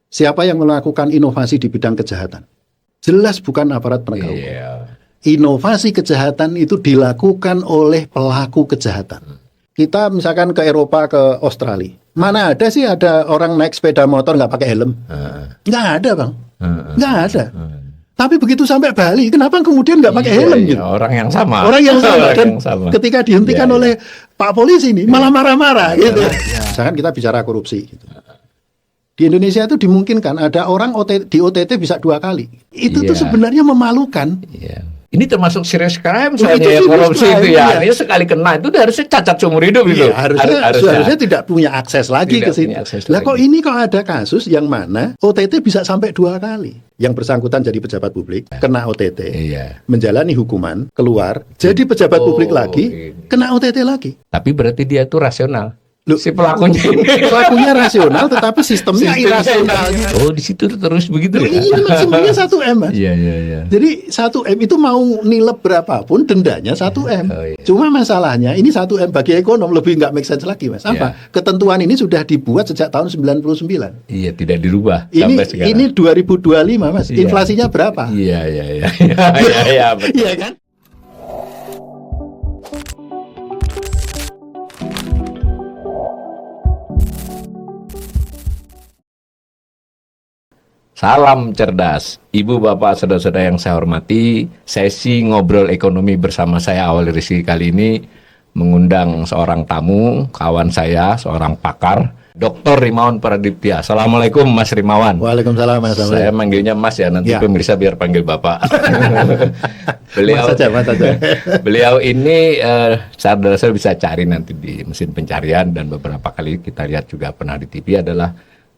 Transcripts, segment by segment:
Siapa yang melakukan inovasi di bidang kejahatan? Jelas bukan aparat penegak hukum. Inovasi kejahatan itu dilakukan oleh pelaku kejahatan. Kita misalkan ke Eropa, ke Australia. Mana ada sih ada orang naik sepeda motor nggak pakai helm? Nggak ada, Bang. Nggak ada. Tapi begitu sampai Bali, kenapa kemudian nggak pakai helm gitu? Orang yang sama. Orang yang sama. Dan yang sama. ketika dihentikan oleh Pak Polisi ini, malah marah-marah gitu. Misalkan kita bicara korupsi gitu. Di Indonesia itu dimungkinkan ada orang di OTT bisa 2 kali. Itu tuh sebenarnya memalukan. Ini termasuk serious crime Itu soalnya ya, serious korupsi crime, itu ya. iya. Ini sekali kena itu udah harusnya cacat seumur hidup itu. Harusnya tidak punya akses lagi Tidak ke situ. punya akses Lah kok lagi. ini kok ada kasus yang mana OTT bisa sampai 2 kali. Yang bersangkutan jadi pejabat publik, kena OTT, menjalani hukuman, keluar, jadi pejabat publik lagi, kena OTT lagi. Tapi berarti dia itu rasional. Loh, Si pelakunya ini. pelakunya rasional tetapi sistemnya irasional. Oh, di situ terus begitu ya. Iya, maksimumnya 1M, Mas. Iya. Jadi 1M itu mau nilep berapapun dendanya 1M. Oh, iya. Cuma masalahnya ini 1M bagi ekonom lebih nggak make sense lagi, Mas. Apa? Ketentuan ini sudah dibuat sejak tahun 99. Iya, tidak dirubah Ini sampai sekarang. ini 2025, Mas. Iya. Inflasinya berapa? Iya, Iya, betul. Iya kan? Salam cerdas, Ibu, Bapak, saudara-saudara yang saya hormati. Sesi ngobrol ekonomi bersama saya Awal Rizky kali ini mengundang seorang tamu, kawan saya, seorang pakar, Dr. Rimawan Pradiptya. Assalamualaikum Mas Rimawan. Waalaikumsalam, Mas. Saya manggilnya Mas ya, nanti Ya. pemirsa biar panggil Bapak. Mas saja. Beliau ini saudara-saudara bisa cari nanti di mesin pencarian, dan beberapa kali kita lihat juga pernah di TV, adalah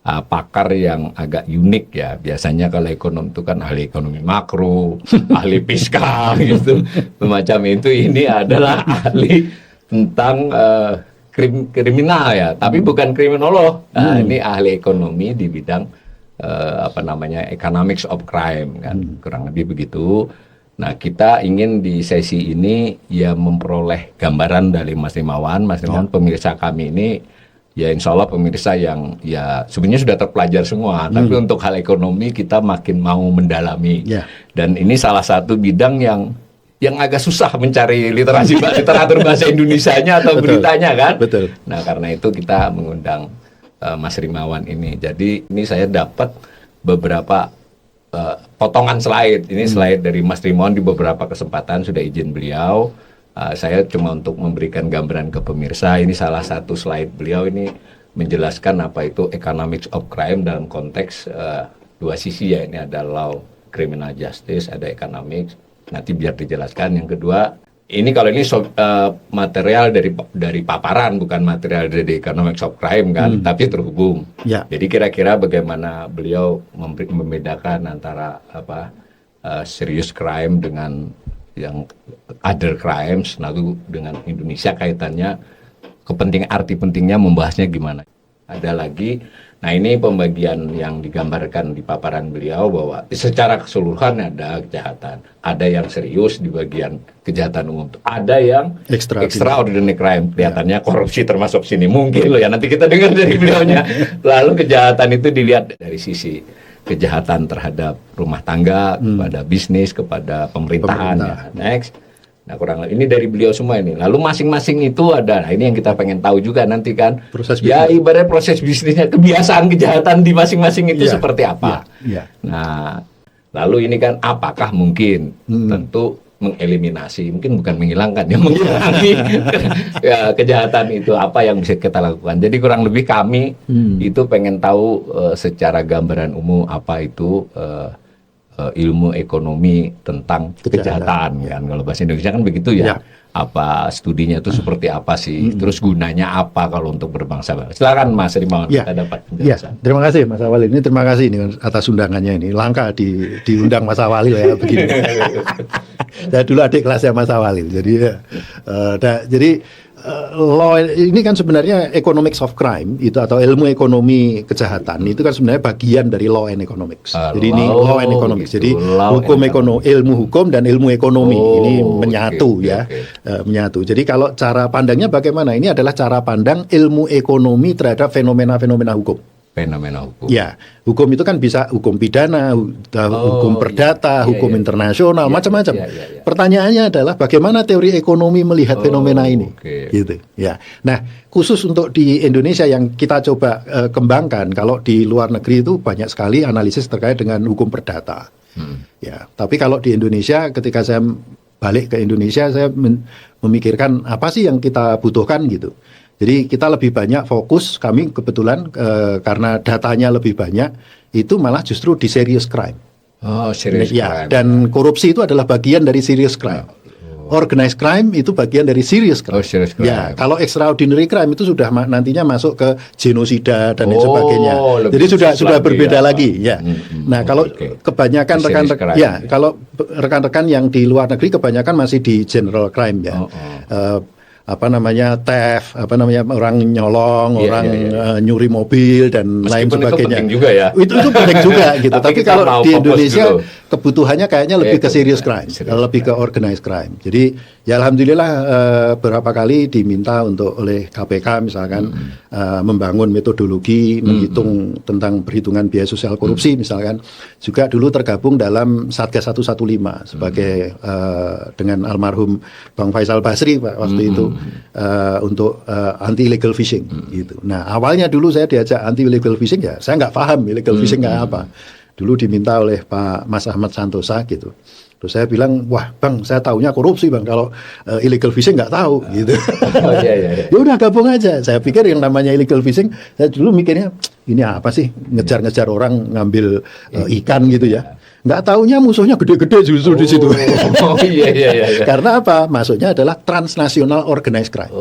pakar yang agak unik ya. Biasanya kalau ekonom itu kan ahli ekonomi makro, ahli fiskal gitu, semacam itu. Ini adalah ahli tentang kriminal ya, tapi bukan kriminolog. Ini ahli ekonomi di bidang economics of crime kan, kurang lebih begitu. Nah, kita ingin di sesi ini ya memperoleh gambaran dari Mas Rimawan. Mas Rimawan, pemirsa kami ini ya insya Allah pemirsa yang ya sebenarnya sudah terpelajar semua, tapi untuk hal ekonomi kita makin mau mendalami. Dan ini salah satu bidang yang agak susah mencari literatur bahasa Indonesianya atau beritanya kan. Betul. Nah, karena itu kita mengundang Mas Rimawan ini. Jadi ini saya dapat beberapa potongan slide. Ini slide dari Mas Rimawan di beberapa kesempatan sudah izin beliau. Saya cuma untuk memberikan gambaran ke pemirsa. Ini salah satu slide beliau, ini menjelaskan apa itu economics of crime dalam konteks 2 sisi ya. Ini ada law, criminal justice, ada economics. Nanti biar dijelaskan. Yang kedua, ini kalau ini material dari paparan, bukan material dari economics of crime kan, tapi terhubung. Jadi kira-kira bagaimana beliau membedakan antara serious crime dengan yang other crimes, lalu dengan Indonesia kaitannya, arti pentingnya membahasnya gimana. Ada lagi, nah ini pembagian yang digambarkan di paparan beliau bahwa secara keseluruhan ada kejahatan, ada yang serius di bagian kejahatan umum, ada yang extraordinary crime, kelihatannya korupsi termasuk sini mungkin loh ya, nanti kita dengar dari beliaunya. Lalu kejahatan itu dilihat dari sisi kejahatan terhadap rumah tangga, kepada bisnis, kepada pemerintahan. Ya. Next. Nah, kurang lebih ini dari beliau semua ini. Lalu masing-masing itu ada. Nah, ini yang kita pengen tahu juga nanti kan. Proses ya bisnis. Ibarat proses bisnisnya, kebiasaan kejahatan di masing-masing itu seperti apa. Nah, lalu ini kan apakah mungkin tentu mengeliminasi, mungkin bukan menghilangkan ya, mengurangi ya, kejahatan itu apa yang bisa kita lakukan. Jadi kurang lebih kami itu pengen tahu secara gambaran umum apa itu ilmu ekonomi tentang kejahatan kan. Kalau bahasa Indonesia kan begitu ya. Apa studinya itu seperti apa sih? Terus gunanya apa kalau untuk berbangsa? Silakan Mas Rimawan, kita dapat penjelasan. Terima kasih Mas Awal, ini terima kasih ini atas undangannya ini. Langka diundang Mas Awal ya begini. Saya dulu adik kelasnya Mas Awal. Jadi law ini kan sebenarnya economics of crime itu, atau ilmu ekonomi kejahatan itu kan sebenarnya bagian dari law and economics. Jadi ini law and economics. Jadi hukum ekonomi, ilmu hukum dan ilmu ekonomi ini menyatu ya. Menyatu. Jadi kalau cara pandangnya bagaimana? Ini adalah cara pandang ilmu ekonomi terhadap fenomena-fenomena hukum. fenomena hukum. Ya, hukum itu kan bisa hukum pidana, hukum perdata, hukum internasional, macam-macam. Pertanyaannya adalah bagaimana teori ekonomi melihat fenomena ini, gitu. Ya. Nah, khusus untuk di Indonesia yang kita coba kembangkan, kalau di luar negeri itu banyak sekali analisis terkait dengan hukum perdata. Ya, tapi kalau di Indonesia, ketika saya balik ke Indonesia, saya memikirkan apa sih yang kita butuhkan gitu. Jadi kita lebih banyak fokus, kami kebetulan karena datanya lebih banyak, itu malah justru di serious crime. Oh, serious crime. Dan korupsi itu adalah bagian dari serious crime. Organized crime itu bagian dari serious crime. Serious crime. Ya, kalau extraordinary crime itu sudah nantinya masuk ke genosida dan lain sebagainya. Jadi sudah berbeda lagi. Ya. Nah, kalau kebanyakan kalau rekan-rekan yang di luar negeri kebanyakan masih di general crime ya. Theft, orang nyolong, nyuri mobil dan lain sebagainya. Itu penting juga ya. Itu penting juga gitu. Tapi kalau di Indonesia dulu, kebutuhannya kayaknya lebih ke serious crime, lebih ke organized crime. Jadi ya alhamdulillah beberapa kali diminta oleh KPK misalkan membangun metodologi menghitung tentang perhitungan biaya sosial korupsi misalkan. Juga dulu tergabung dalam Satgas 115 sebagai dengan almarhum Bang Faisal Basri waktu itu. Untuk anti illegal fishing gitu. Nah awalnya dulu saya diajak anti illegal fishing ya saya nggak paham illegal fishing kayak apa. Dulu diminta oleh Pak Mas Ahmad Santosa gitu. Terus saya bilang wah bang saya taunya korupsi bang kalau illegal fishing nggak tahu gitu. Ya udah gabung aja. Saya pikir yang namanya illegal fishing saya dulu mikirnya ini apa sih ngejar-ngejar orang ngambil ikan gitu ya. Nggak taunya musuhnya gede-gede justru di situ. Iya. Karena apa? Maksudnya adalah transnational organized crime.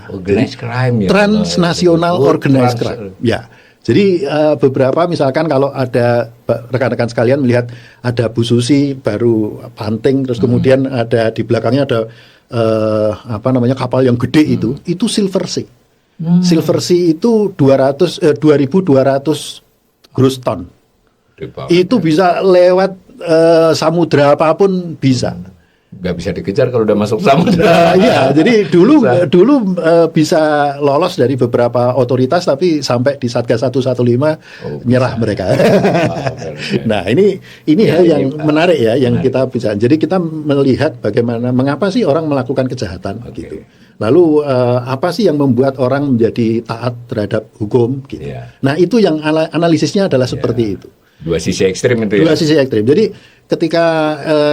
Organized crime ya. Transnational organized crime. Ya. Jadi beberapa misalkan kalau ada rekan-rekan sekalian melihat ada Bu Susi baru panting terus kemudian ada di belakangnya ada kapal yang gede itu Silver Sea. Silver Sea itu 2.200 gross ton. Itu bisa lewat samudra apapun bisa. Nggak bisa dikejar kalau udah masuk samudra. Jadi dulu bisa lolos dari beberapa otoritas tapi sampai di Satgas 115 nyerah mereka. Nah ini hal yang menarik ya yang kita bisa. Jadi kita melihat bagaimana mengapa sih orang melakukan kejahatan gitu. Lalu apa sih yang membuat orang menjadi taat terhadap hukum gitu. Nah itu yang analisisnya adalah seperti itu. Dua sisi ekstrim itu ya? Dua sisi ekstrim. Jadi ketika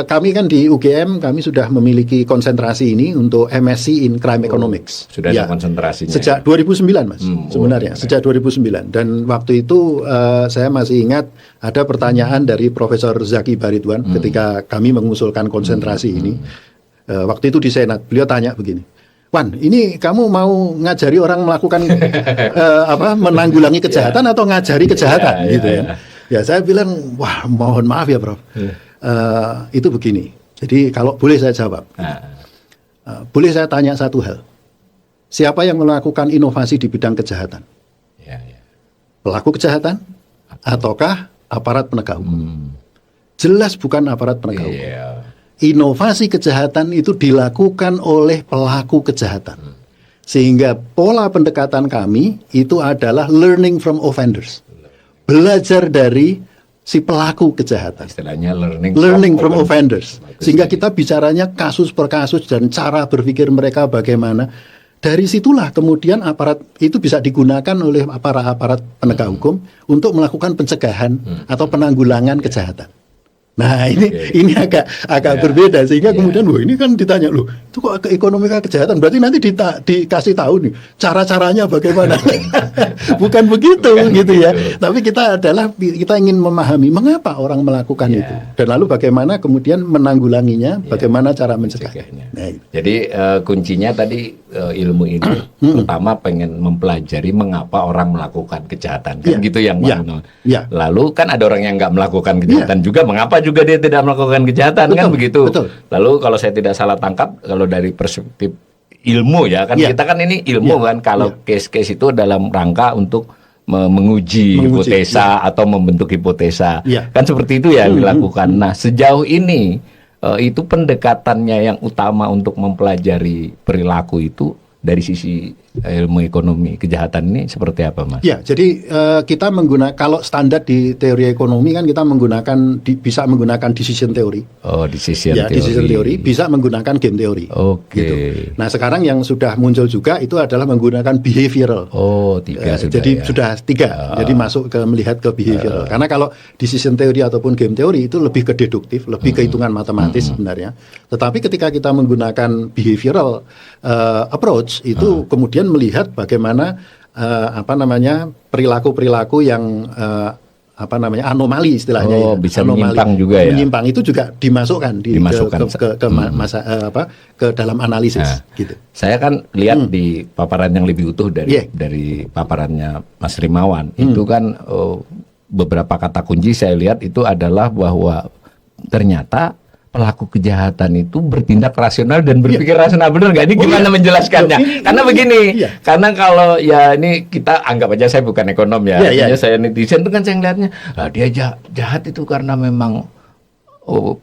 kami kan di UGM, kami sudah memiliki konsentrasi ini untuk MSc in Crime Economics. Sudah ada konsentrasinya? Sejak 2009 Mas, sebenarnya. Sejak 2009. Dan waktu itu saya masih ingat ada pertanyaan dari Profesor Zaki Baridwan ketika kami mengusulkan konsentrasi ini. Waktu itu di Senat, beliau tanya begini. Wan, ini kamu mau ngajari orang melakukan menanggulangi kejahatan atau ngajari kejahatan gitu ya? Ya saya bilang, wah mohon maaf ya Prof. Itu begini. Jadi kalau boleh saya jawab. Boleh saya tanya satu hal. Siapa yang melakukan inovasi di bidang kejahatan? Pelaku kejahatan? Ataukah aparat penegak hukum? Jelas bukan aparat penegak hukum. Inovasi kejahatan itu dilakukan oleh pelaku kejahatan. Sehingga pola pendekatan kami itu adalah learning from offenders. Belajar dari si pelaku kejahatan. Istilahnya learning from offenders. Sehingga kita bicaranya kasus per kasus dan cara berpikir mereka bagaimana. Dari situlah kemudian aparat itu bisa digunakan oleh aparat penegak hukum untuk melakukan pencegahan atau penanggulangan kejahatan. Nah ini agak berbeda sehingga kemudian ini kan ditanya loh itu kok ekonomika kejahatan berarti nanti dikasih tahu nih cara-caranya bagaimana. Bukan begitu gitu ya. Tapi kita ingin memahami mengapa orang melakukan itu dan lalu bagaimana kemudian menanggulanginya, bagaimana cara mencegahnya. Nah, jadi kuncinya tadi ilmu ini pertama pengen mempelajari mengapa orang melakukan kejahatan kan gitu yang lalu kan ada orang yang nggak melakukan kejahatan juga mengapa juga dia tidak melakukan kejahatan kan begitu. Lalu kalau saya tidak salah tangkap kalau dari perspektif ilmu ya kan kita kan ini ilmu kan kalau case-case itu dalam rangka untuk menguji hipotesa atau membentuk hipotesa kan seperti itu ya dilakukan. Nah sejauh ini itu pendekatannya yang utama untuk mempelajari perilaku itu dari sisi ilmu ekonomi kejahatan ini seperti apa, Mas? Ya, jadi kita menggunakan, kalau standar di teori ekonomi kan kita bisa menggunakan decision theory. Oh, decision ya, theory. Decision theory bisa menggunakan game theory. Oke. Gitu. Nah, sekarang yang sudah muncul juga itu adalah menggunakan behavioral. Oh, 3 sudah. Jadi ya. sudah 3. Jadi masuk ke melihat ke behavioral. Karena kalau decision theory ataupun game theory itu lebih ke deduktif, lebih ke hitungan matematis sebenarnya. Tetapi ketika kita menggunakan behavioral approach itu kemudian melihat bagaimana perilaku-perilaku yang anomali istilahnya. Oh, bisa menyimpang juga ya. Menyimpang itu juga dimasukkan ke dalam analisis gitu. Saya kan lihat di paparan yang lebih utuh dari paparannya Mas Rimawan itu kan beberapa kata kunci saya lihat itu adalah bahwa ternyata pelaku kejahatan itu bertindak rasional dan berpikir rasional. Benar nggak? Ini gimana menjelaskannya? Karena begini, karena kalau ya ini kita anggap aja saya bukan ekonom ya, saya netizen itu kan saya ngeliatnya, dia jahat itu karena memang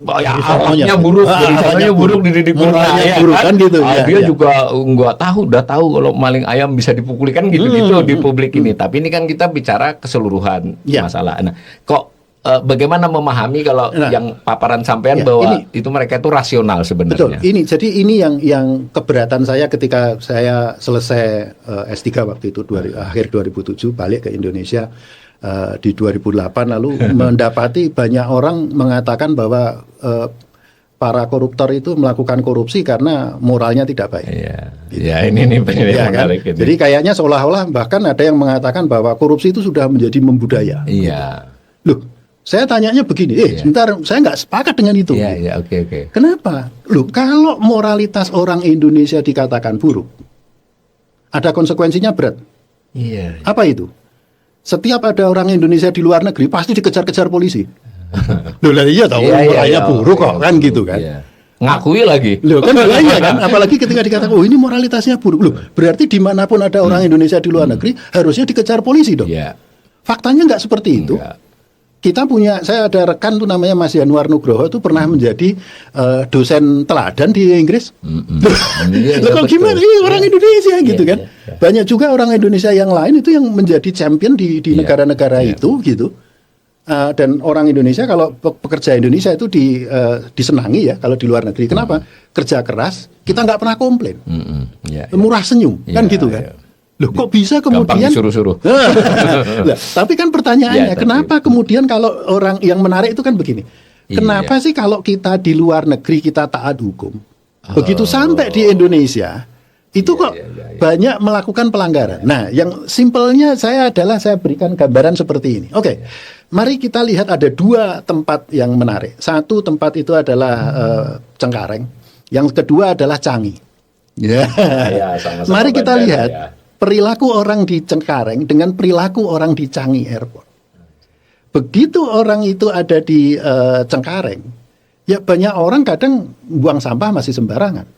alatnya buruk, jadi buruk dididik buruk, kan gitu. Dia juga nggak udah tahu kalau maling ayam bisa dipukuli kan gitu di publik ini. Tapi ini kan kita bicara keseluruhan masalah. Nah, kok bagaimana memahami kalau yang paparan sampean bahwa itu mereka itu rasional sebenarnya. Betul. Ini yang keberatan saya ketika saya selesai S3 waktu itu akhir 2007 balik ke Indonesia di 2008 lalu mendapati banyak orang mengatakan bahwa para koruptor itu melakukan korupsi karena moralnya tidak baik. Ini menarik. Jadi kayaknya seolah-olah bahkan ada yang mengatakan bahwa korupsi itu sudah menjadi membudaya. Loh, saya tanyanya begini, sebentar, saya nggak sepakat dengan itu. Oke. Kenapa? Loh, kalau moralitas orang Indonesia dikatakan buruk, ada konsekuensinya berat. Apa itu? Setiap ada orang Indonesia di luar negeri pasti dikejar-kejar polisi. Loh, iya tahu moralnya buruk kok, kan gitu kan? Ngakui lagi. Loh kan kan? Apalagi ketika dikatakan, oh ini moralitasnya buruk. Loh, berarti dimanapun ada orang Indonesia di luar negeri harusnya dikejar polisi dong. Faktanya nggak seperti itu. Saya ada rekan tuh namanya Mas Yanuar Nugroho itu pernah menjadi dosen teladan di Inggris. Kok gimana? Orang Indonesia gitu kan. Banyak juga orang Indonesia yang lain itu yang menjadi champion di negara-negara itu gitu. Dan orang Indonesia kalau pekerja Indonesia itu disenangi ya kalau di luar negeri. Kenapa? Kerja keras, kita nggak pernah komplain. Murah senyum kan gitu kan. Loh kok bisa kemudian disuruh-suruh. Tapi kan pertanyaannya kenapa kemudian kalau orang yang menarik itu kan begini. Kenapa sih kalau kita di luar negeri kita taat hukum, begitu sampai di Indonesia itu kok banyak melakukan pelanggaran. Nah, yang simpelnya saya berikan gambaran seperti ini. Oke. Mari kita lihat ada 2 tempat yang menarik. Satu tempat itu adalah Cengkareng, yang kedua adalah Changi. Mari kita lihat perilaku orang di Cengkareng dengan perilaku orang di Changi Airport. Begitu orang itu ada di Cengkareng, ya banyak orang kadang buang sampah masih sembarangan,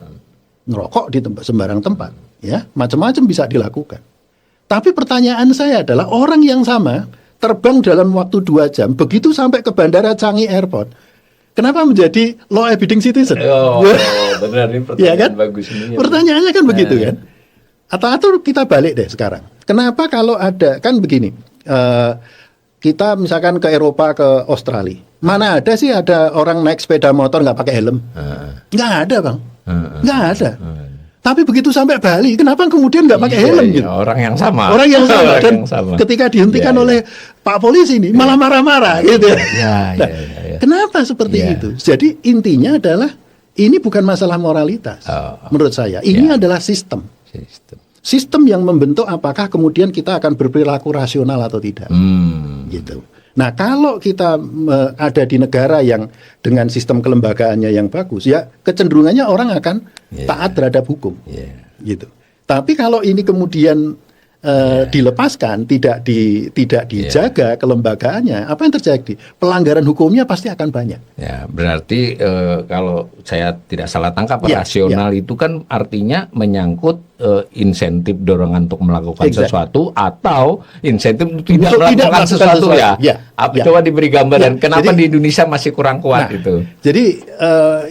ngerokok di sembarang tempat, ya macam-macam bisa dilakukan. Tapi pertanyaan saya adalah orang yang sama terbang dalam waktu 2 jam, begitu sampai ke bandara Changi Airport, kenapa menjadi law abiding citizen? Benar ini pertanyaan bagus ini. Pertanyaannya kan begitu kan? Atau kita balik deh sekarang. Kenapa kalau ada, kan begini, kita misalkan ke Eropa, ke Australia, mana ada sih ada orang naik sepeda motor nggak pakai helm? Nggak ada bang, nggak ada. Tapi begitu sampai Bali, kenapa kemudian nggak pakai helm? Gitu? Orang yang sama. Dan ketika dihentikan oleh Pak Polisi ini malah marah-marah gitu. Kenapa seperti itu? Jadi intinya adalah ini bukan masalah moralitas, menurut saya. Ini adalah sistem. Sistem yang membentuk apakah kemudian kita akan berperilaku rasional atau tidak. Gitu. Nah, kalau kita ada di negara yang dengan sistem kelembagaannya yang bagus, ya kecenderungannya orang akan taat terhadap hukum. Gitu. Tapi kalau ini kemudian dilepaskan, tidak dijaga kelembagaannya, apa yang terjadi? Pelanggaran hukumnya pasti akan banyak. Ya, berarti kalau saya tidak salah tangkap, rasional itu kan artinya menyangkut insentif dorongan untuk melakukan Exact. sesuatu atau insentif untuk tidak Untuk tidak melakukan melakukan sesuatu sesuatu. ya. Ya, ya. Coba diberi gambaran Ya, kenapa jadi- di Indonesia masih kurang kuat itu. Jadi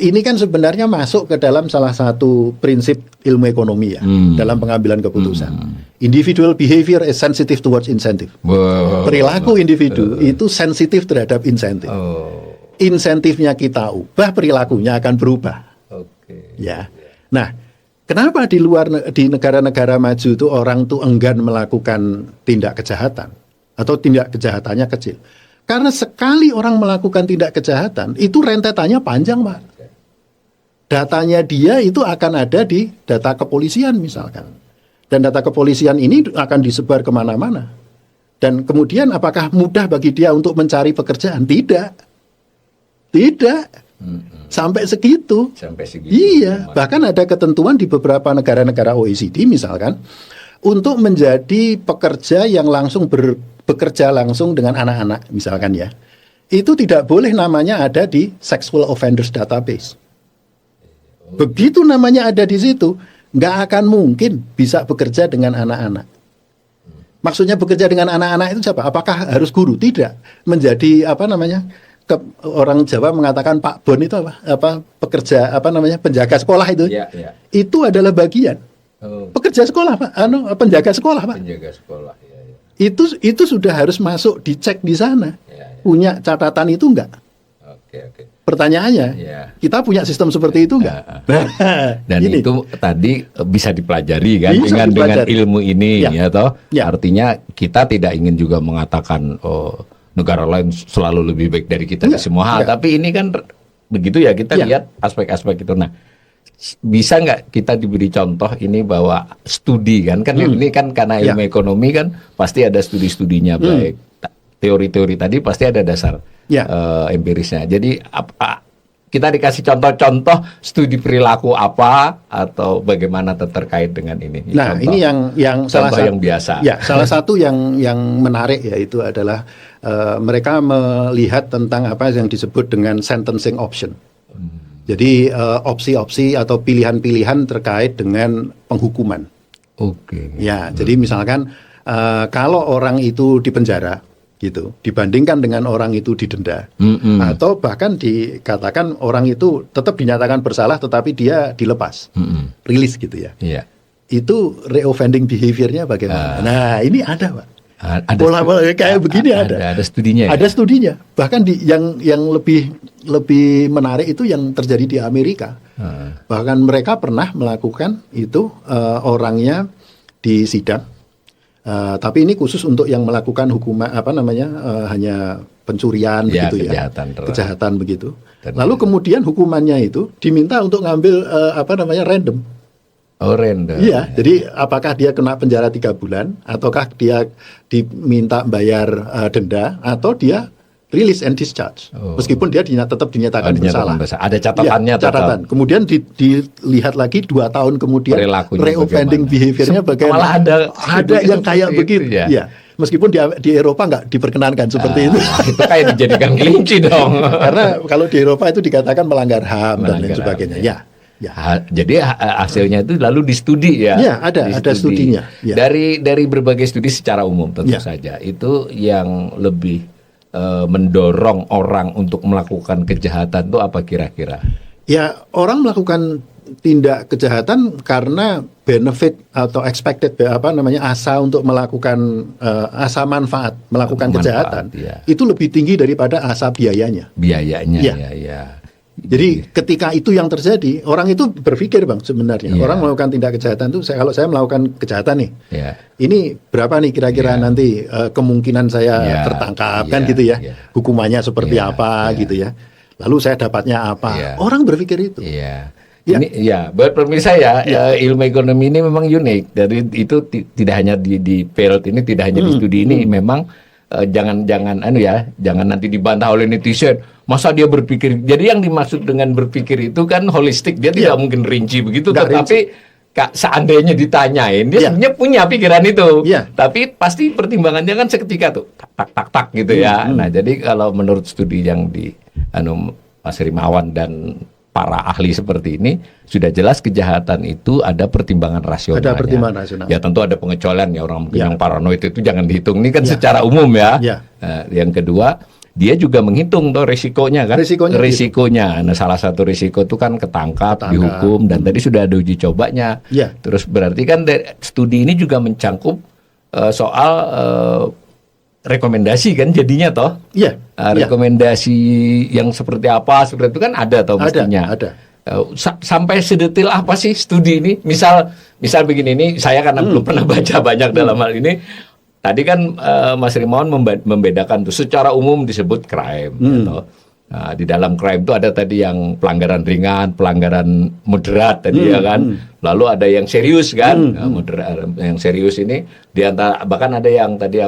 ini kan sebenarnya masuk ke dalam salah satu prinsip ilmu ekonomi ya, dalam pengambilan keputusan. Individual behavior is sensitive towards incentive. Wow. Perilaku individu itu sensitif terhadap insentif. Oh, Insentifnya kita ubah, perilakunya akan berubah. oke. Ya. Nah, kenapa di negara-negara maju itu orang tuh enggan melakukan tindak kejahatan atau tindak kejahatannya kecil? Karena sekali orang melakukan tindak kejahatan itu rentetannya panjang, Pak. Datanya dia itu akan ada di data kepolisian misalkan. Dan data kepolisian ini akan disebar kemana-mana. Dan kemudian apakah mudah bagi dia untuk mencari pekerjaan? Tidak. Tidak. Sampai segitu. Sampai segitu. Iya, bahkan ada ketentuan di beberapa negara-negara OECD misalkan untuk menjadi pekerja yang langsung bekerja langsung dengan anak-anak misalkan ya. Itu tidak boleh namanya ada di Sexual Offenders Database. Begitu namanya ada di situ, nggak akan mungkin bisa bekerja dengan anak-anak. Maksudnya bekerja dengan anak-anak itu siapa? Apakah harus guru? Tidak. Menjadi apa namanya? Orang Jawa mengatakan Pak Bon itu apa pekerja apa namanya penjaga sekolah itu. Iya, iya. Itu adalah bagian Oh, pekerja sekolah Pak, penjaga sekolah Pak. penjaga sekolah. Ya, ya. Itu sudah harus masuk dicek di sana. Ya, ya. Punya catatan itu enggak? Oke, oke. Pertanyaannya, Ya. kita punya sistem seperti itu enggak? Dan Ini. itu tadi bisa dipelajari kan Bisa dengan dipelajari. ilmu ini Ya. ya toh. Ya. Artinya kita tidak ingin juga mengatakan negara lain selalu lebih baik dari kita di Enggak, semua hal, enggak. tapi ini kan begitu ya kita Ya. lihat aspek-aspek itu. Nah, bisa nggak kita diberi contoh ini bahwa studi kan ini kan karena Ya. ilmu ekonomi kan pasti ada studi-studinya baik teori-teori tadi pasti ada dasar Ya. empirisnya. Jadi kita dikasih contoh-contoh studi perilaku apa atau bagaimana terkait dengan ini. Nah, Contoh. ini yang salah contoh yang biasa. Ya, salah satu yang menarik yaitu adalah mereka melihat tentang apa yang disebut dengan sentencing option. Jadi opsi-opsi atau pilihan-pilihan terkait dengan penghukuman. Oke. Ya, jadi misalkan kalau orang itu dipenjara gitu, dibandingkan dengan orang itu didenda, Mm-mm. atau bahkan dikatakan orang itu tetap dinyatakan bersalah tetapi dia dilepas, Mm-mm. rilis gitu ya. Iya. Itu reoffending behavior-nya bagaimana? Nah, ini ada, Pak. Ada Pola-pola kayak begini ada. Ada studinya. Ya? Ada studinya. Bahkan yang lebih menarik itu yang terjadi di Amerika. Bahkan mereka pernah melakukan itu orangnya di sidang. Tapi ini khusus untuk yang melakukan hukuman apa namanya hanya pencurian Ya, begitu ya. Kejahatan begitu. Lalu kemudian hukumannya itu diminta untuk ngambil apa namanya random. Oh, random. Iya, jadi apakah dia kena penjara 3 bulan, ataukah dia diminta bayar denda, atau dia release and discharge, meskipun dia tetap dinyatakan bersalah. Ada catatannya. Ya, catatan. Kemudian dilihat lagi 2 tahun kemudian reoffending behavior-nya bagaimana. Malah ada yang kayak begitu. Ya. Ya. Meskipun di Eropa nggak diperkenankan seperti itu. Itu kayak dijadikan kelinci dong. Karena kalau di Eropa itu dikatakan melanggar HAM dan lain sebagainya. Ya. Jadi hasilnya itu lalu distudi ya. Ya, ada studinya. Ya. Dari berbagai studi secara umum tentu saja. Itu yang lebih mendorong orang untuk melakukan kejahatan itu apa kira-kira? Ya, orang melakukan tindak kejahatan karena benefit atau expected apa namanya asa untuk melakukan asa manfaat melakukan kejahatan itu lebih tinggi daripada asa biayanya. Biayanya ya. Jadi ketika itu yang terjadi, orang itu berpikir Bang sebenarnya. Orang melakukan tindak kejahatan itu, kalau saya melakukan kejahatan nih, ini berapa nih kira-kira nanti kemungkinan saya tertangkap kan gitu ya, hukumannya seperti apa gitu ya. Lalu saya dapatnya apa? Orang berpikir itu. Ini buat pemirsa ilmu ekonomi ini memang unik. Dari itu tidak hanya di field ini, tidak hanya di studi ini, memang jangan nanti dibantah oleh netizen. Masa dia berpikir? Jadi yang dimaksud dengan berpikir itu kan holistik. Dia tidak mungkin rinci begitu. Tetapi seandainya ditanyain, dia sebenarnya punya pikiran itu. Tapi pasti pertimbangannya kan seketika tuh tak gitu ya. Nah, jadi kalau menurut studi yang di Mas Rimawan dan para ahli seperti ini sudah jelas kejahatan itu ada pertimbangan rasional. Ada pertimbangan rasional. Ya tentu ada pengecualian ya, orang mungkin Ya. yang paranoid itu jangan dihitung. Ini kan Ya. secara umum ya. Ya. Yang kedua, dia juga menghitung tuh risikonya kan. Risikonya. Nah, salah satu risiko itu kan ketangkap, dihukum, dan tadi sudah ada uji cobanya. Ya. Terus berarti kan studi ini juga mencangkup soal rekomendasi kan jadinya toh. Iya. Rekomendasi yang seperti apa seperti itu kan ada toh mestinya. Ada. Sampai sedetil apa sih studi ini? Misal begini, ini saya karena belum pernah baca banyak dalam hal ini. Tadi kan Mas Rimawan membedakan tuh secara umum disebut crime. Gitu. Nah, di dalam crime itu ada tadi yang pelanggaran ringan, pelanggaran moderat tadi ya kan. Lalu ada yang serius kan. Moderat, yang serius ini di antara, bahkan ada yang tadi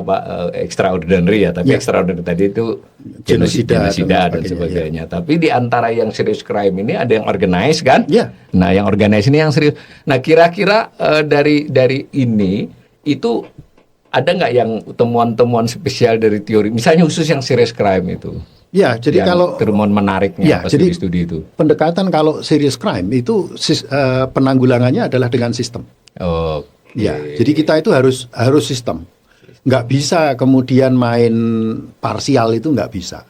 extraordinary ya, tapi extraordinary tadi itu genosida dan sebagainya. Ya. Tapi di antara yang serius crime ini ada yang organized kan. Ya. Nah, yang organized ini yang serius. Nah, kira-kira dari ini itu ada nggak yang temuan-temuan spesial dari teori, misalnya khusus yang serious crime itu? Ya, jadi kalau temuan menariknya jadi studi itu. Pendekatan kalau serious crime itu penanggulangannya adalah dengan sistem. Oh. Ya, jadi kita itu harus sistem. Nggak bisa kemudian main parsial, itu nggak bisa.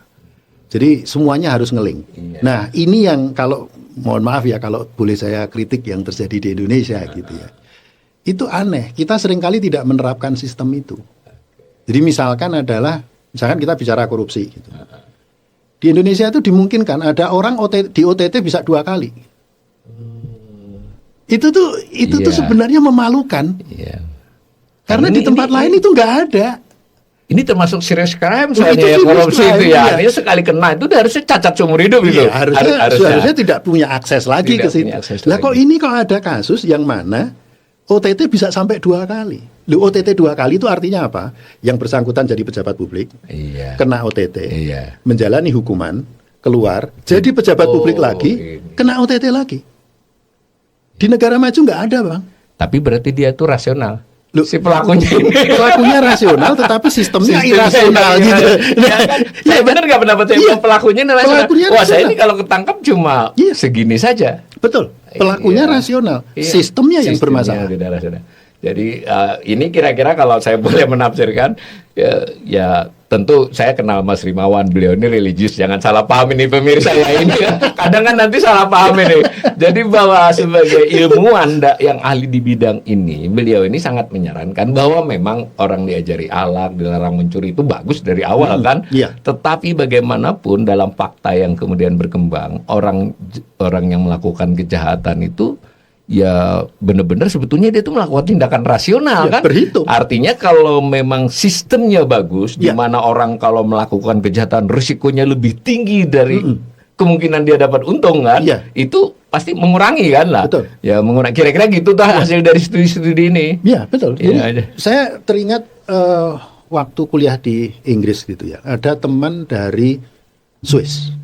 Jadi semuanya harus ngeling. Iya. Nah, ini yang kalau mohon maaf ya kalau boleh saya kritik yang terjadi di Indonesia gitu ya. Itu aneh. Kita seringkali tidak menerapkan sistem itu. Jadi misalkan kita bicara korupsi gitu. Di Indonesia itu dimungkinkan ada orang di OTT bisa 2 kali. Itu tuh sebenarnya memalukan. Iya. Karena di tempat lain itu nggak ada. Ini termasuk serious crime soalnya ya, korupsi itu ya. Ini sekali kena itu harusnya cacat seumur hidup itu. Iya, harusnya tidak punya akses lagi ke situ. Lah kok ini ada kasus yang mana OTT bisa sampai 2 kali. OTT 2 kali itu artinya apa? Yang bersangkutan jadi pejabat publik, kena OTT, menjalani hukuman, keluar, jadi pejabat publik lagi, kena OTT lagi. Di negara maju nggak ada, Bang. Tapi berarti dia itu rasional. Si pelakunya rasional, tetapi sistemnya irasional gitu. Ya benar nggak pendapat saya? Pelakunya rasional. Wah, saya ini kalau ketangkap cuma segini saja. Betul. Pelakunya rasional, sistemnya yang bermasalah. Tidak rasional. Jadi ini kira-kira kalau saya boleh menafsirkan, ya tentu saya kenal Mas Rimawan, beliau ini religius, jangan salah paham ini pemirsa ya ini. Kadang kan nanti salah paham ini. Jadi bahwa sebagai ilmuwan yang ahli di bidang ini, beliau ini sangat menyarankan bahwa memang orang diajari akhlak, dilarang mencuri itu bagus dari awal kan. Tetapi bagaimanapun dalam fakta yang kemudian berkembang, orang yang melakukan kejahatan itu ya benar-benar sebetulnya dia itu melakukan tindakan rasional kan. Berhitung. Artinya kalau memang sistemnya bagus, di mana orang kalau melakukan kejahatan risikonya lebih tinggi dari kemungkinan dia dapat untung kan, itu pasti mengurangi kan lah. Betul. Ya mengurangi. Kira-kira gitu hasil dari studi-studi ini. Iya betul. Saya teringat waktu kuliah di Inggris gitu ya, ada teman dari Swiss.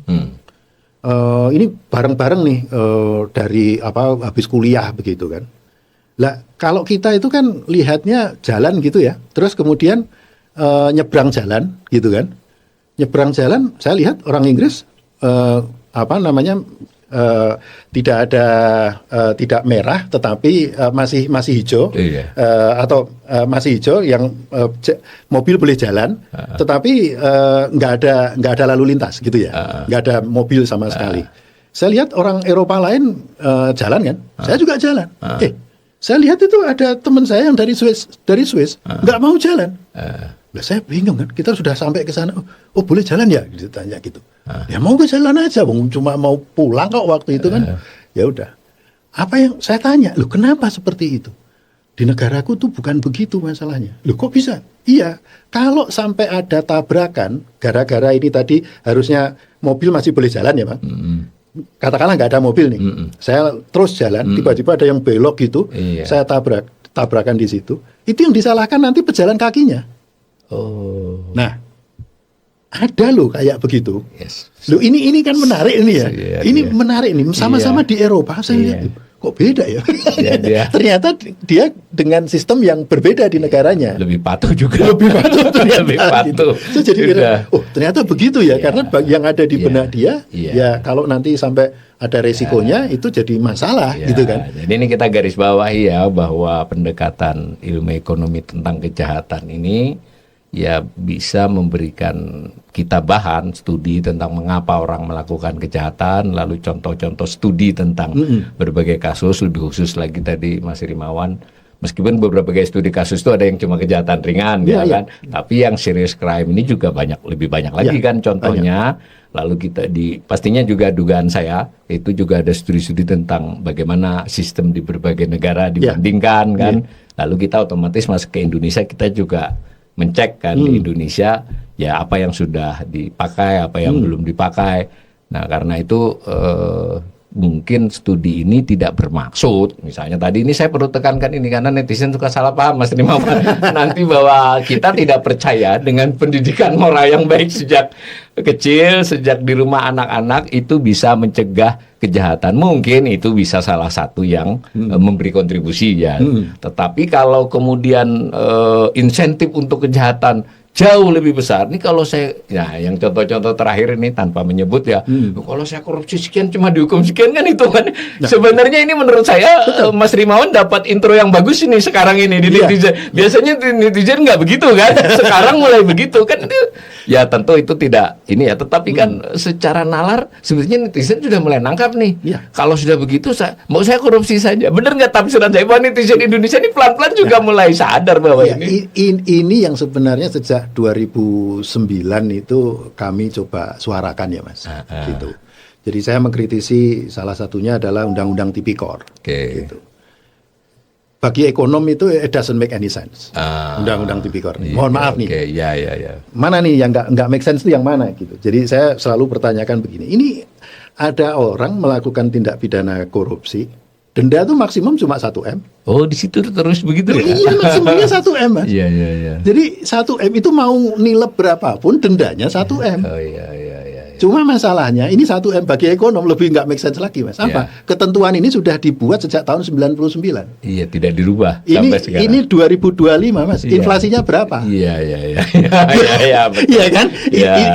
Ini bareng-bareng nih dari habis kuliah begitu kan. Lah kalau kita itu kan lihatnya jalan gitu ya, terus kemudian nyebrang jalan gitu kan. Nyebrang jalan, saya lihat orang Inggris tidak merah tetapi masih hijau. Atau masih hijau yang mobil boleh jalan, tetapi nggak ada lalu lintas gitu ya, nggak ada mobil sama sekali. Saya lihat orang Eropa lain jalan kan, saya juga jalan. Saya lihat itu ada teman saya yang dari Swiss nggak mau jalan. Nah, saya bingung kan, kita sudah sampai ke sana, oh boleh jalan ya, ditanya gitu. Ya mau ke jalan aja, cuma mau pulang kok waktu itu kan. Ya udah. Apa yang saya tanya, loh kenapa seperti itu? Di negaraku tuh bukan begitu masalahnya. Loh kok bisa? Iya, kalau sampai ada tabrakan, gara-gara ini tadi harusnya mobil masih boleh jalan ya Pak. Katakanlah nggak ada mobil nih, saya terus jalan, tiba-tiba ada yang belok gitu, saya tabrakan di situ. Itu yang disalahkan nanti pejalan kakinya. Nah, ada loh kayak begitu. Loh ini kan menarik ini ya. Ini menarik nih. Sama-sama di Eropa saya lihat. kok beda ya? dia Ternyata dia dengan sistem yang berbeda di negaranya. lebih patuh juga. Lebih patuh ternyata. Lebih patuh. Gitu. So, jadi kira, oh ternyata begitu ya, karena yang ada di benak dia, ya kalau nanti sampai ada resikonya itu jadi masalah gitu kan. Jadi ini kita garis bawahi ya, bahwa pendekatan ilmu ekonomi tentang kejahatan ini ya bisa memberikan kita bahan studi tentang mengapa orang melakukan kejahatan, lalu contoh-contoh studi tentang berbagai kasus, lebih khusus lagi tadi Mas Rimawan, meskipun beberapa studi kasus itu ada yang cuma kejahatan ringan kan, tapi yang serious crime ini juga lebih banyak lagi kan contohnya. Lalu kita pastinya juga dugaan saya itu juga ada studi-studi tentang bagaimana sistem di berbagai negara dibandingkan kan. Lalu kita otomatis masuk ke Indonesia, kita juga mencek kan di Indonesia ya apa yang sudah dipakai, apa yang belum dipakai. Nah karena itu mungkin studi ini tidak bermaksud, misalnya tadi ini saya perlu tekankan ini karena netizen suka salah paham Mas Rimawan nanti, bahwa kita tidak percaya dengan pendidikan moral yang baik sejak kecil, sejak di rumah anak-anak itu bisa mencegah kejahatan. Mungkin itu bisa salah satu yang memberi kontribusi ya. Tetapi kalau kemudian insentif untuk kejahatan jauh lebih besar. Ini kalau saya, ya yang contoh-contoh terakhir ini tanpa menyebut ya, kalau saya korupsi sekian cuma dihukum sekian kan itu kan. Sebenarnya ini menurut saya Mas Rimawan dapat intro yang bagus ini sekarang ini di netizen. Biasanya di netizen nggak begitu kan. Sekarang mulai begitu kan. Ya tentu itu tidak ini ya. Tetapi kan secara nalar sebenarnya netizen sudah mulai nangkap nih. Kalau sudah begitu mau saya korupsi saja. Bener nggak tafsiran saya? Bahwa netizen Indonesia ini pelan-pelan juga mulai sadar bahwa ini yang sebenarnya sejak 2009 itu kami coba suarakan ya Mas, gitu. Jadi saya mengkritisi salah satunya adalah Undang-Undang Tipikor, gitu. Bagi ekonom itu it doesn't make any sense, Undang-Undang Tipikor. Mohon maaf nih, mana nih yang nggak make sense itu yang mana gitu. Jadi saya selalu pertanyakan begini, ini ada orang melakukan tindak pidana korupsi, denda itu maksimum cuma 1 M. Oh, di situ terus begitu ya? Iya, maksimumnya 1 M, Mas. Iya. Jadi 1 M itu mau nilep berapapun dendanya 1 M. Oh iya. Cuma masalahnya ini 1 M bagi ekonom lebih nggak make sense lagi, Mas. Apa? Ketentuan ini sudah dibuat sejak tahun 99. Iya, tidak dirubah sampai sekarang. Ini 2025, Mas. Inflasinya berapa? Iya. Betul. Iya kan?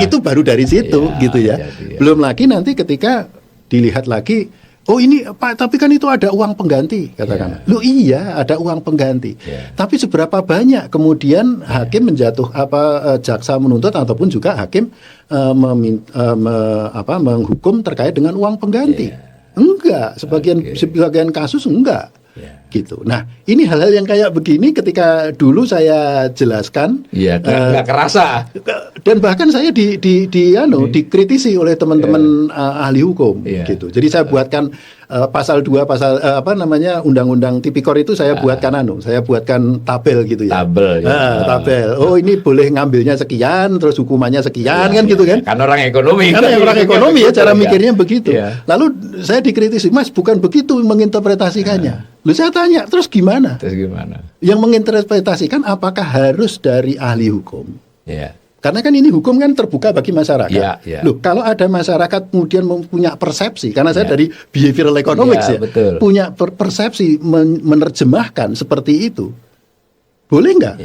Itu baru dari situ gitu ya. Belum lagi nanti ketika dilihat lagi, oh ini Pak, tapi kan itu ada uang pengganti, katakan. Loh iya, ada uang pengganti. Tapi seberapa banyak kemudian hakim jaksa menuntut ataupun juga hakim menghukum terkait dengan uang pengganti? Enggak, sebagian kasus enggak. Gitu. Nah, ini hal-hal yang kayak begini ketika dulu saya jelaskan, nggak kerasa. Dan bahkan saya dikritisi oleh teman-teman ahli hukum, gitu. Jadi saya buatkan pasal 2 Undang-Undang Tipikor itu saya buatkan tabel gitu ya. Tabel. Oh, ini boleh ngambilnya sekian, terus hukumannya sekian kan gitu kan. Kan orang ekonomi. Karena orang ekonomi ya cara mikirnya begitu. Lalu saya dikritisi, Mas, bukan begitu menginterpretasikannya. Lalu saya tanya, terus gimana? Yang menginterpretasikan apakah harus dari ahli hukum? Karena kan ini hukum kan terbuka bagi masyarakat. Loh, kalau ada masyarakat kemudian punya persepsi, karena saya dari behavioral economics punya persepsi menerjemahkan seperti itu, boleh nggak?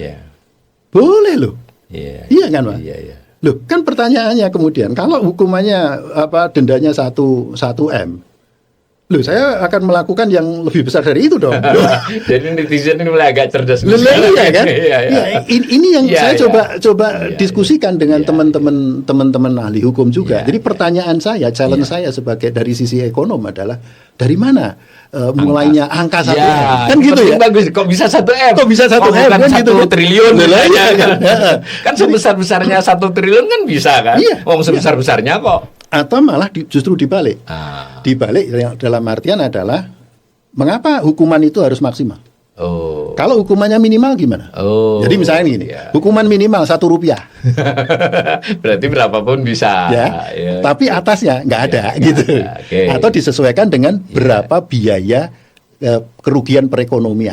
Boleh loh. Iya kan, Pak? Loh, kan pertanyaannya kemudian, kalau hukumannya dendanya 1 M, loh, saya akan melakukan yang lebih besar dari itu dong. Jadi netizen ini mulai agak cerdas. Iya kan? Ini yang saya coba diskusikan dengan teman-teman ahli hukum juga. Jadi pertanyaan saya, challenge saya sebagai dari sisi ekonom adalah dari mana mulainya angka 1 M? Kan gitu ya. Bagus. Kok bisa 1 M? Kok bisa 1 M? Kan 1 gitu, triliun kan sebesar-besarnya 1 triliun kan bisa kan? Sebesar-besarnya kok. Atau malah justru dibalik. Dibalik dalam artian adalah mengapa hukuman itu harus maksimal? Kalau hukumannya minimal gimana? Jadi misalnya gini, hukuman minimal Rp1. Berarti berapapun bisa. Tapi atasnya nggak ada gitu. Atau disesuaikan dengan berapa biaya kerugian perekonomian.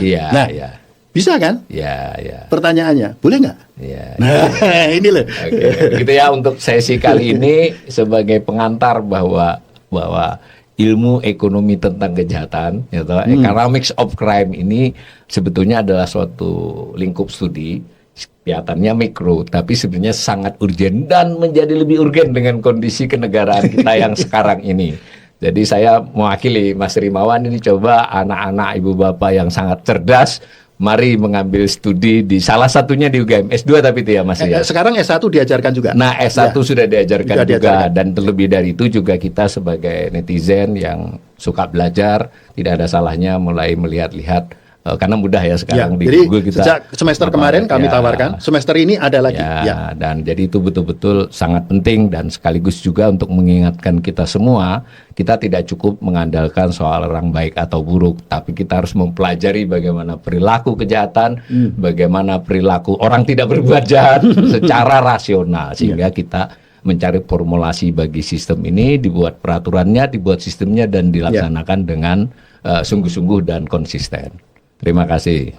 Bisa kan? Pertanyaannya, boleh nggak? Nah, ini loh. Gitu ya untuk sesi kali ini sebagai pengantar bahwa ilmu ekonomi tentang kejahatan, ya toh, economics of crime ini sebetulnya adalah suatu lingkup studi kelihatannya mikro, tapi sebenarnya sangat urgen dan menjadi lebih urgen dengan kondisi kenegaraan kita yang sekarang ini. Jadi saya mewakili Mas Rimawan ini, coba anak-anak ibu bapak yang sangat cerdas, mari mengambil studi di salah satunya di UGM S2 tapi itu ya Mas ya. Sekarang S1 diajarkan juga. Nah S1 sudah diajarkan Sudah juga diajarkan. dan terlebih dari itu juga kita sebagai netizen yang suka belajar tidak ada salahnya mulai melihat-lihat karena mudah ya sekarang di jadi Google kita. sejak semester kemarin kami tawarkan, semester ini ada lagi. Dan jadi itu betul-betul sangat penting dan sekaligus juga untuk mengingatkan kita semua, kita tidak cukup mengandalkan soal orang baik atau buruk, tapi kita harus mempelajari bagaimana perilaku kejahatan, bagaimana perilaku orang tidak berbuat jahat secara rasional sehingga kita mencari formulasi bagi sistem ini, dibuat peraturannya, dibuat sistemnya dan dilaksanakan dengan sungguh-sungguh dan konsisten. Terima kasih.